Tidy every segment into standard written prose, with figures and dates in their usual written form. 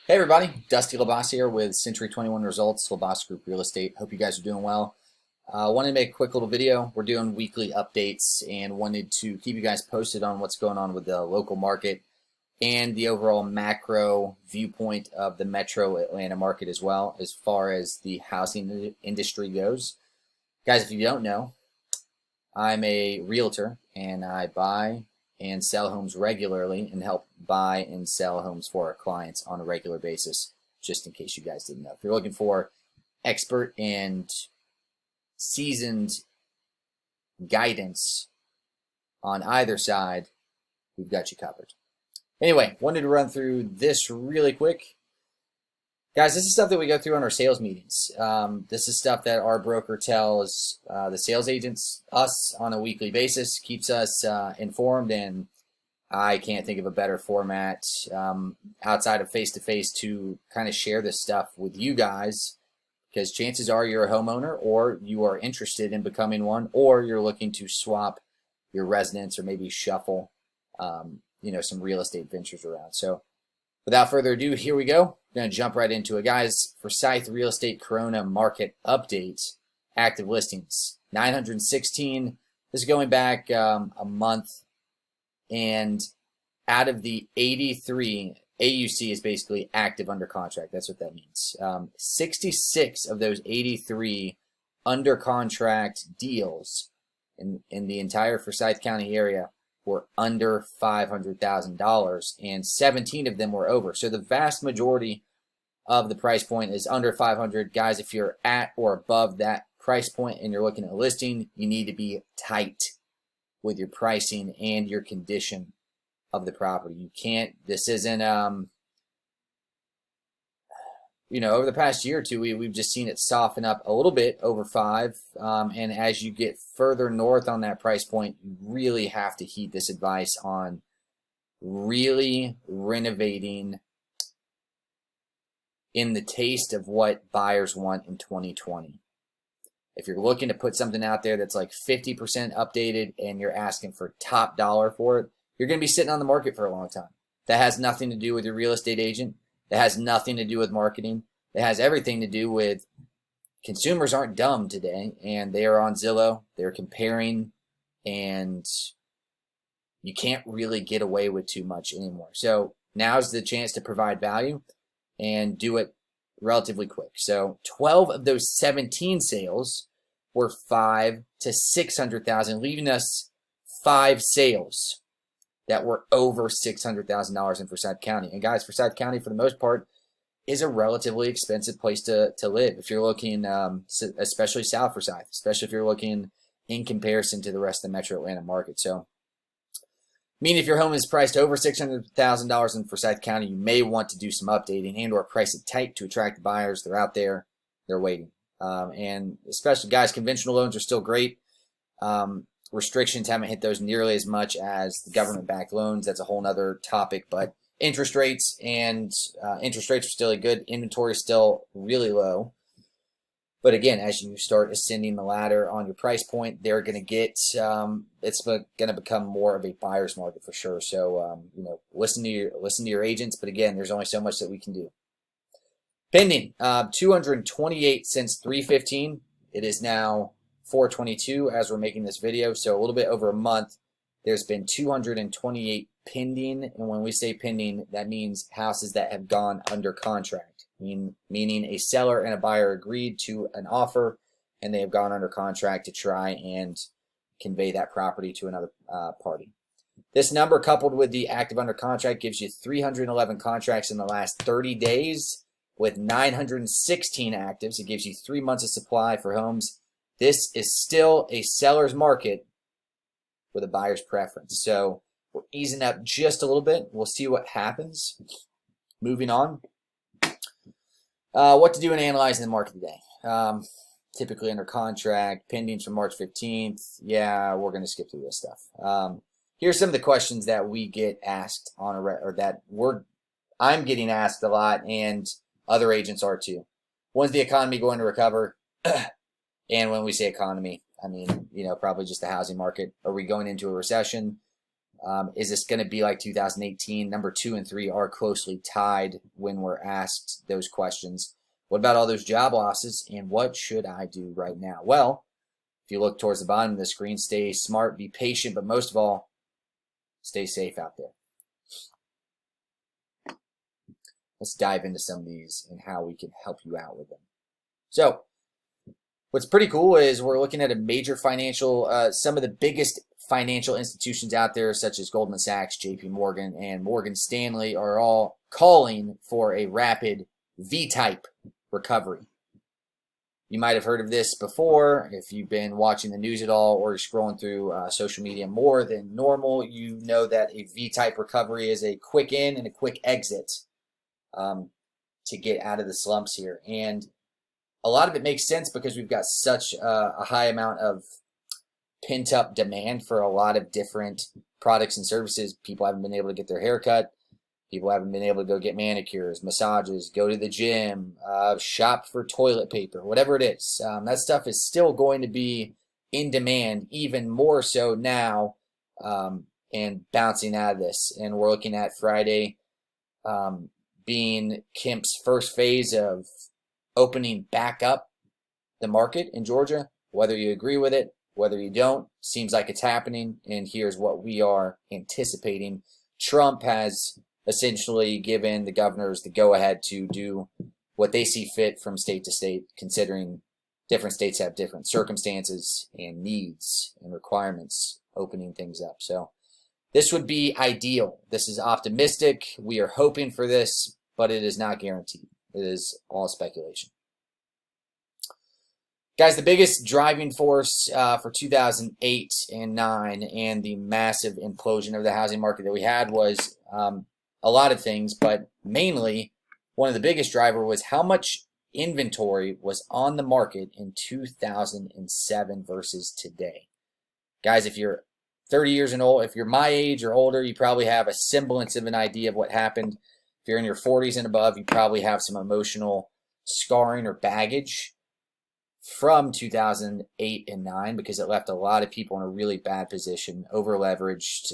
Hey everybody, Dusty LaBossiere with C21 Results, LaBoss Group Real Estate. Hope you guys are doing well. Wanted to make a quick little video. We're doing weekly updates and wanted to keep you guys posted on what's going on with the local market and the overall macro viewpoint of the metro Atlanta market as well, as far as the housing industry goes. Guys, if you don't know, I'm a realtor and I buy and sell homes regularly and help buy and sell homes for our clients on a regular basis, just in case you guys didn't know. If you're looking for expert and seasoned guidance on either side, we've got you covered. Anyway, wanted to run through this really quick. Guys, this is stuff that we go through on our sales meetings. This is stuff that our broker tells the sales agents, us, on a weekly basis, keeps us informed, and I can't think of a better format outside of face-to-face to kind of share this stuff with you guys, because chances are you're a homeowner or you are interested in becoming one, or you're looking to swap your residence or maybe shuffle some real estate ventures around. So without further ado, here we go. We're going to jump right into it. Guys, Forsyth Real Estate Corona Market Update. Active listings, 916. This is going back a month. And out of the 83, AUC is basically active under contract. That's what that means. 66 of those 83 under contract deals in the entire Forsyth County area were under $500,000, and 17 of them were over. So the vast majority of the price point is under 500. Guys, if you're at or above that price point and you're looking at a listing, you need to be tight with your pricing and your condition of the property. You can't, this isn't, over the past year or two, we've just seen it soften up a little bit over 5. And as you get further north on that price point, you really have to heed this advice on really renovating in the taste of what buyers want in 2020. If you're looking to put something out there that's like 50% updated and you're asking for top dollar for it, you're going to be sitting on the market for a long time. That has nothing to do with your real estate agent. That has nothing to do with marketing. It has everything to do with consumers aren't dumb today, and they are on Zillow. They're comparing, and you can't really get away with too much anymore. So now's the chance to provide value and do it relatively quick. So 12 of those 17 sales were $500,000 to $600,000, leaving us 5 sales that were over $600,000 in Forsyth County. And guys, Forsyth County, for the most part, is a relatively expensive place to live. If you're looking, especially South Forsyth, especially if you're looking in comparison to the rest of the Metro Atlanta market. So, if your home is priced over $600,000 in Forsyth County, you may want to do some updating and or price it tight to attract the buyers. They're out there, they're waiting. And especially, guys, conventional loans are still great. Restrictions haven't hit those nearly as much as the government-backed loans. That's a whole nother topic, but interest rates are still good. Inventory is still really low. But again, as you start ascending the ladder on your price point, they're going to get, it's going to become more of a buyer's market for sure. So, listen to your agents. But again, there's only so much that we can do. Pending, 228 since 3/15. It is now 4/22 as we're making this video. So a little bit over a month, there's been 228 pending. And when we say pending, that means houses that have gone under contract. Meaning a seller and a buyer agreed to an offer and they have gone under contract to try and convey that property to another party. This number, coupled with the active under contract, gives you 311 contracts in the last 30 days with 916 actives. It gives you 3 months of supply for homes. This is still a seller's market with a buyer's preference. So we're easing up just a little bit. We'll see what happens. Moving on. What to do in analyzing the market today. Typically under contract, pending from March 15th. Yeah, we're going to skip through this stuff. Here's some of the questions that we get asked on I'm getting asked a lot, and other agents are too. When's the economy going to recover? And when we say economy, I mean, probably just the housing market. Are we going into a recession? Is this going to be like 2018? Number 2 and 3 are closely tied when we're asked those questions. What about all those job losses, and what should I do right now? Well, if you look towards the bottom of the screen, stay smart, be patient, but most of all, stay safe out there. Let's dive into some of these and how we can help you out with them. So, what's pretty cool is we're looking at a major financial, some of the biggest financial institutions out there, such as Goldman Sachs, JP Morgan, and Morgan Stanley, are all calling for a rapid V-type recovery. You might have heard of this before. If you've been watching the news at all or you're scrolling through social media more than normal, you know that a V-type recovery is a quick in and a quick exit to get out of the slumps here. And a lot of it makes sense because we've got such a high amount of pent-up demand for a lot of different products and services. People haven't been able to get their hair cut. People haven't been able to go get manicures, massages, go to the gym, shop for toilet paper, whatever it is. That stuff is still going to be in demand, even more so now, and bouncing out of this. And we're looking at Friday being Kemp's first phase of opening back up the market in Georgia. Whether you agree with it, whether you don't, seems like it's happening, and here's what we are anticipating. Trump has essentially given the governors the go-ahead to do what they see fit from state to state, considering different states have different circumstances and needs and requirements opening things up. So this would be ideal. This is optimistic. We are hoping for this, but it is not guaranteed. It is all speculation. Guys, the biggest driving force for 2008 and 9 and the massive implosion of the housing market that we had was a lot of things, but mainly one of the biggest driver was how much inventory was on the market in 2007 versus today. Guys, if you're 30 years and old, if you're my age or older, you probably have a semblance of an idea of what happened. If you're in your 40s and above, you probably have some emotional scarring or baggage from 2008 and 9 because it left a lot of people in a really bad position, over-leveraged,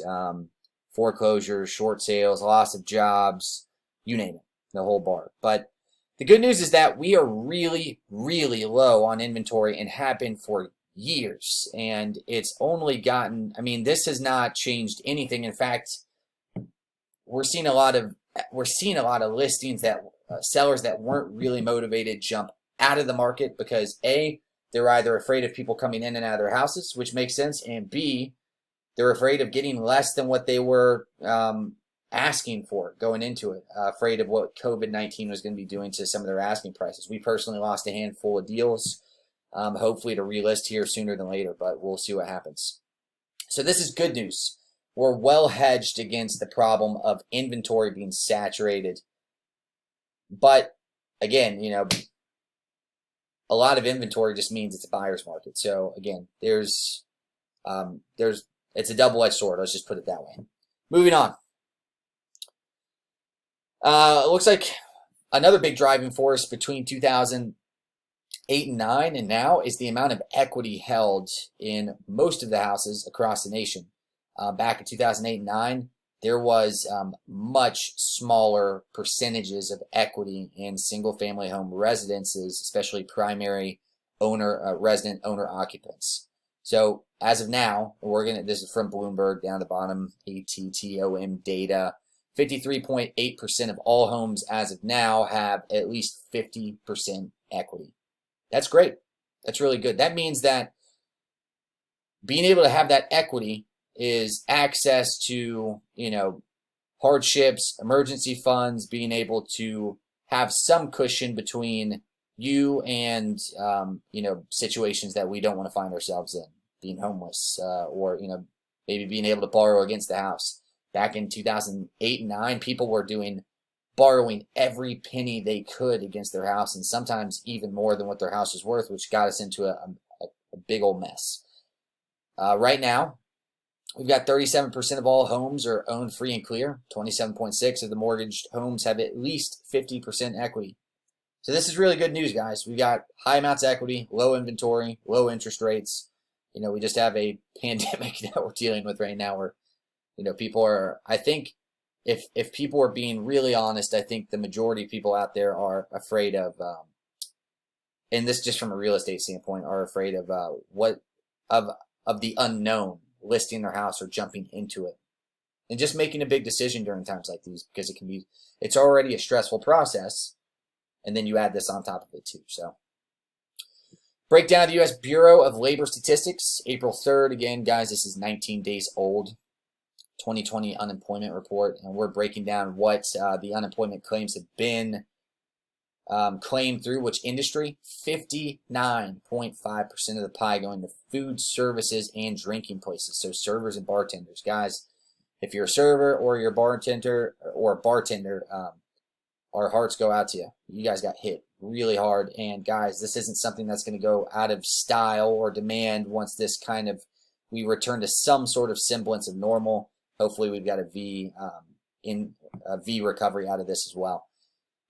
foreclosures, short sales, loss of jobs, you name it, the whole bar. But the good news is that we are really, really low on inventory and have been for years. And it's only gotten, I mean, this has not changed anything. In fact, we're seeing a lot of listings that sellers that weren't really motivated jump out of the market because A, they're either afraid of people coming in and out of their houses, which makes sense, and B, they're afraid of getting less than what they were asking for going into it, afraid of what COVID-19 was going to be doing to some of their asking prices. We personally lost a handful of deals, hopefully to relist here sooner than later, but we'll see what happens. So this is good news. We're well hedged against the problem of inventory being saturated. But again, you know, a lot of inventory just means it's a buyer's market. So again, it's a double-edged sword. Let's just put it that way. Moving on. It looks like another big driving force between 2008 and 9 and now is the amount of equity held in most of the houses across the nation. Back in 2008 and 9, there was much smaller percentages of equity in single-family home residences, especially primary resident owner occupants. So as of now, this is from Bloomberg down the bottom, ATTOM data. 53.8% of all homes as of now have at least 50% equity. That's great. That's really good. That means that being able to have that equity is access to, hardships, emergency funds, being able to have some cushion between you and, situations that we don't want to find ourselves in, being homeless, or, maybe being able to borrow against the house. Back in 2008 and 9, people were borrowing every penny they could against their house, and sometimes even more than what their house was worth, which got us into a big old mess. Right now, we've got 37% of all homes are owned free and clear. 27.6% of the mortgaged homes have at least 50% equity. So this is really good news, guys. We've got high amounts of equity, low inventory, low interest rates. We just have a pandemic that we're dealing with right now where You know, people are, I think if people are being really honest, I think the majority of people out there are afraid of, and this just from a real estate standpoint, are afraid of of the unknown, listing their house or jumping into it, and just making a big decision during times like these, because it's already a stressful process, and then you add this on top of it too. So, breakdown of the U.S. Bureau of Labor Statistics, April 3rd. Again, guys, this is 19 days old. 2020 unemployment report, and we're breaking down what the unemployment claims have been claimed through which industry. 59.5% of the pie going to food services and drinking places, so servers and bartenders. Guys, if you're a server or you're a bartender, our hearts go out to you. You guys got hit really hard, and guys, this isn't something that's going to go out of style or demand once this we return to some sort of semblance of normal. Hopefully we've got a V recovery out of this as well.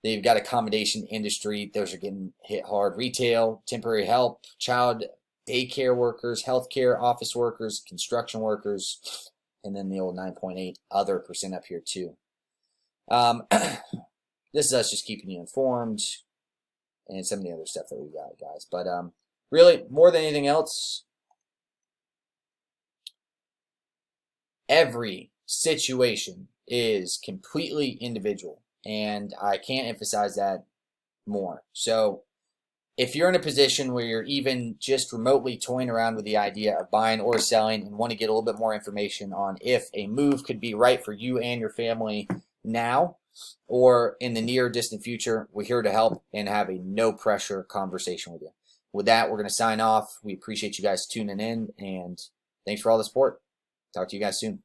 They've got accommodation industry. Those are getting hit hard. Retail, temporary help, child daycare workers, healthcare, office workers, construction workers, and then the old 9.8 other percent up here too. This is us just keeping you informed and some of the other stuff that we got, guys. But really, more than anything else, every situation is completely individual, and I can't emphasize that more. So if you're in a position where you're even just remotely toying around with the idea of buying or selling and want to get a little bit more information on if a move could be right for you and your family now or in the near distant future, we're here to help and have a no pressure conversation with you. With that, we're going to sign off. We appreciate you guys tuning in, and thanks for all the support. Talk to you guys soon.